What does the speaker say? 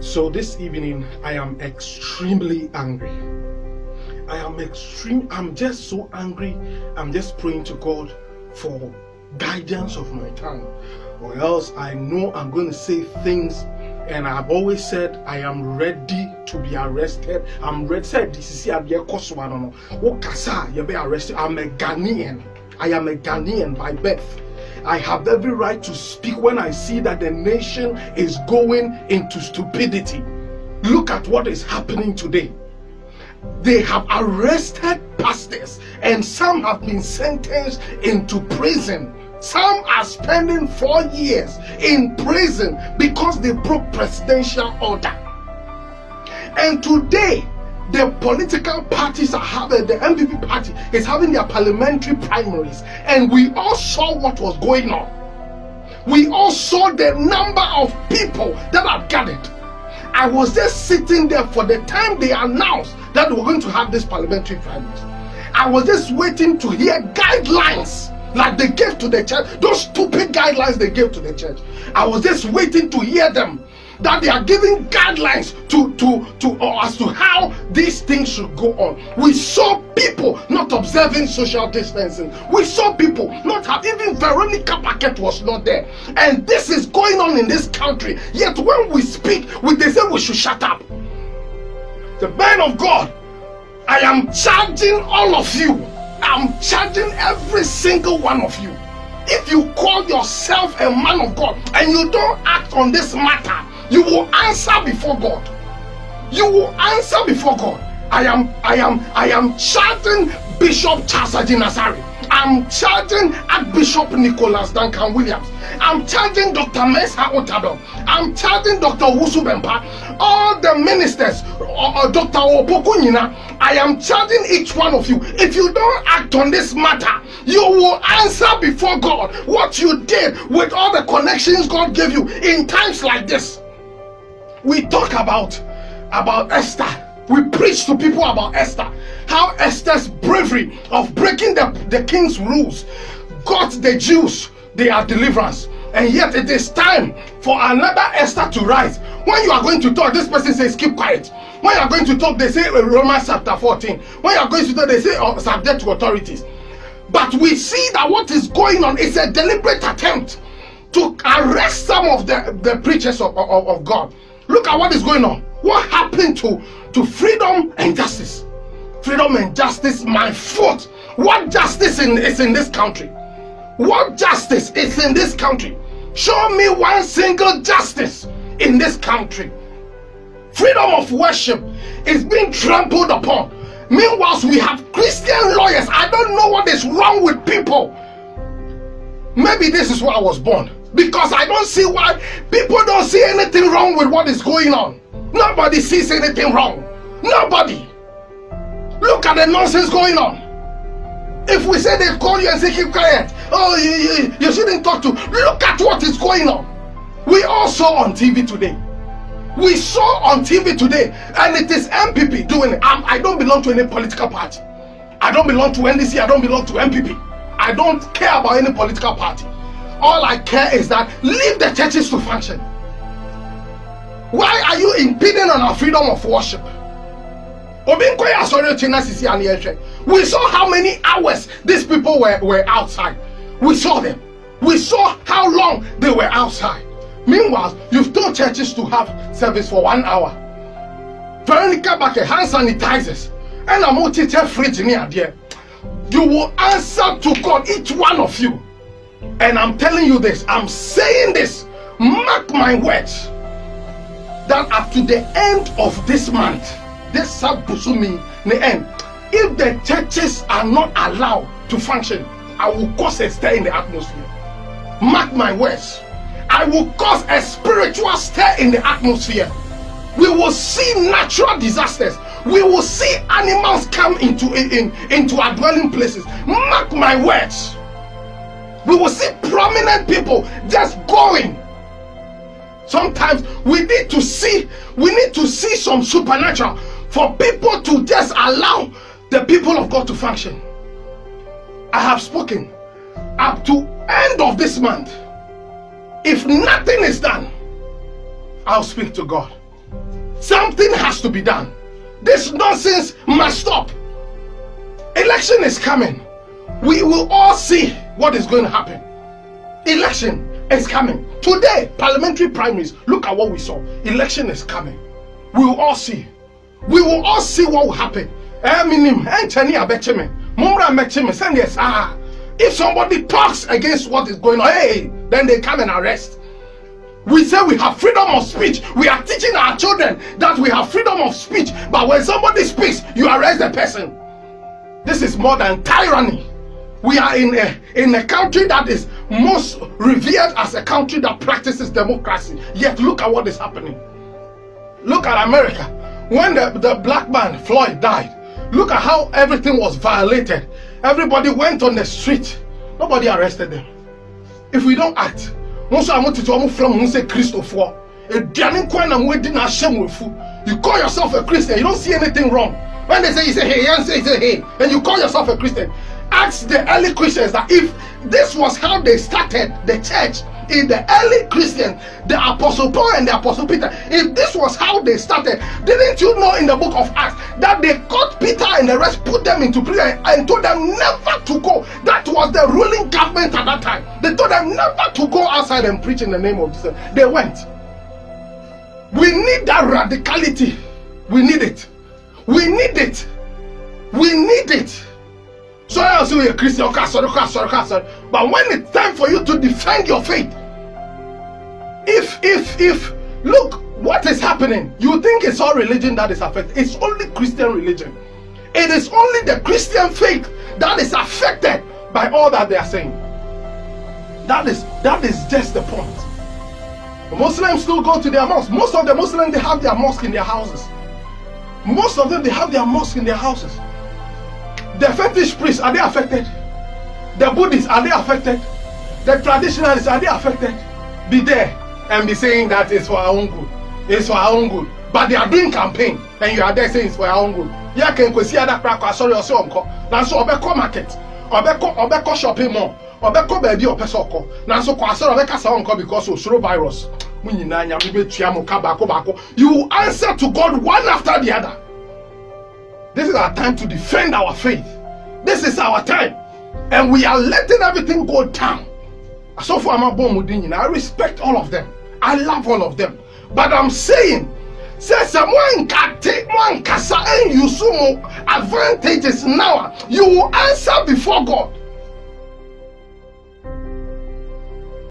So this evening, I am extremely angry. I'm just so angry. I'm just praying to God for guidance of my tongue, or else I know I'm going to say things. And I've always said I am ready to be arrested. I'm ready. Said this is here. I don't know. You be arrested. I'm a Ghanaian. I am a Ghanaian by birth. I have every right to speak when I see that the nation is going into stupidity. Look at what is happening today. They have arrested pastors and some have been sentenced into prison. Some are spending 4 years in prison because they broke presidential order. And today, the political parties are having, the MPP party is having their parliamentary primaries, and we all saw what was going on. We all saw the number of people that had gathered. I was just sitting there for the time they announced that we were going to have this parliamentary primaries. I was just waiting to hear guidelines like they gave to the church, those stupid guidelines they gave to the church. I was just waiting to hear them, that they are giving guidelines as to how these things should go on. We saw people not observing social distancing. We saw people not have, even Veronica Paquette was not there. And this is going on in this country. Yet when we speak, they say we should shut up. The man of God, I am charging all of you. I'm charging every single one of you. If you call yourself a man of God and you don't act on this matter, you will answer before God. You will answer before God. I am charging Bishop Charles Ajinasari. I'm charging Archbishop Nicholas Duncan Williams. I'm charging Dr. Mesa Otado. I'm charging Dr. Wusu Bempa. All the ministers, Dr. Opokunyina. I am charging each one of you. If you don't act on this matter, you will answer before God what you did with all the connections God gave you in times like this. We talk about Esther. We preach to people about Esther. How Esther's bravery of breaking the king's rules got the Jews their deliverance. And yet it is time for another Esther to rise. When you are going to talk, this person says keep quiet. When you are going to talk, they say Romans chapter 14. When you are going to talk, they say subject to authorities. But we see that what is going on is a deliberate attempt to arrest some of the preachers of God. Look at what is going on. What happened to freedom and justice? Freedom and justice, my foot. What justice is in this country? What justice is in this country? Show me one single justice in this country. Freedom of worship is being trampled upon. Meanwhile, we have Christian lawyers. I don't know what is wrong with people. Maybe this is why I was born. Because I don't see why people don't see anything wrong with what is going on. Nobody sees anything wrong. Nobody. Look at the nonsense going on. If we say they call you and say keep quiet, oh, you shouldn't talk to. Look at what is going on. We all saw on TV today. We saw on TV today, and it is MPP doing it. I don't belong to any political party. I don't belong to NDC. I don't belong to MPP. I don't care about any political party. All I care is that leave the churches to function. Why are you impeding on our freedom of worship? We saw how many hours these people were outside. We saw them. We saw how long they were outside. Meanwhile, you've told churches to have service for 1 hour. Veronica back hand sanitizers. And I'm going to tell fridge near there. You will answer to God, each one of you. And I'm telling you this, I'm saying this, mark my words, that up to the end of this month, this Sabusumi, the end, if the churches are not allowed to function, I will cause a stir in the atmosphere. Mark my words, I will cause a spiritual stir in the atmosphere. We will see natural disasters. We will see animals come into our dwelling places. Mark my words. We will see prominent people just going. Sometimes we need to see some supernatural for people to just allow the people of God to function. I have spoken. Up to end of this month, if nothing is done, I'll speak to God. Something has to be done. This nonsense must stop. Election is coming. We will all see what is going to happen. Election is coming. Today, parliamentary primaries. Look at what we saw. Election is coming. We will all see. We will all see what will happen. If somebody talks against what is going on, hey, then they come and arrest. We say we have freedom of speech. We are teaching our children that we have freedom of speech. But when somebody speaks, you arrest the person. This is more than tyranny. We are in a country that is most revered as a country that practices democracy. Yet look at what is happening. Look at America. When the black man Floyd died, look at how everything was violated. Everybody went on the street. Nobody arrested them. If we don't act, you call yourself a Christian, you don't see anything wrong. When they say, you say hey, and say hey, and you call yourself a Christian. Ask the early Christians that if this was how they started the church in the early Christians, the Apostle Paul and the Apostle Peter, if this was how they started, didn't you know in the book of Acts that they caught Peter and the rest, put them into prison and told them never to go? That was the ruling government at that time. They told them never to go outside and preach in the name of Jesus. They went. We need that radicality. We need it. We need it. We need it. So I also a Christian, but when it's time for you to defend your faith, if look what is happening, you think it's all religion that is affected. It's only Christian religion. It is only the Christian faith that is affected by all that they are saying. That is just the point. The Muslims still go to their mosque. Most of the Muslims, they have their mosque in their houses. Most of them, they have their mosque in their houses. The fetish priests, are they affected? The Buddhists, are they affected? The traditionalists, are they affected? Be there and be saying that it's for our own good. It's for our own good. But they are doing campaign and you are there saying it's for our own good. Yeah, can you see that crack? Sorry, or so now so obeko market, obeko shopping mall, obeko baby or pesoko. Now so kwasoro obeka sa onko because of slow virus. You answer to God one after the other. This is our time to defend our faith. This is our time. And we are letting everything go down. So far, I respect all of them. I love all of them. But I'm saying, say someone can take one kasa and you some advantages now. You will answer before God.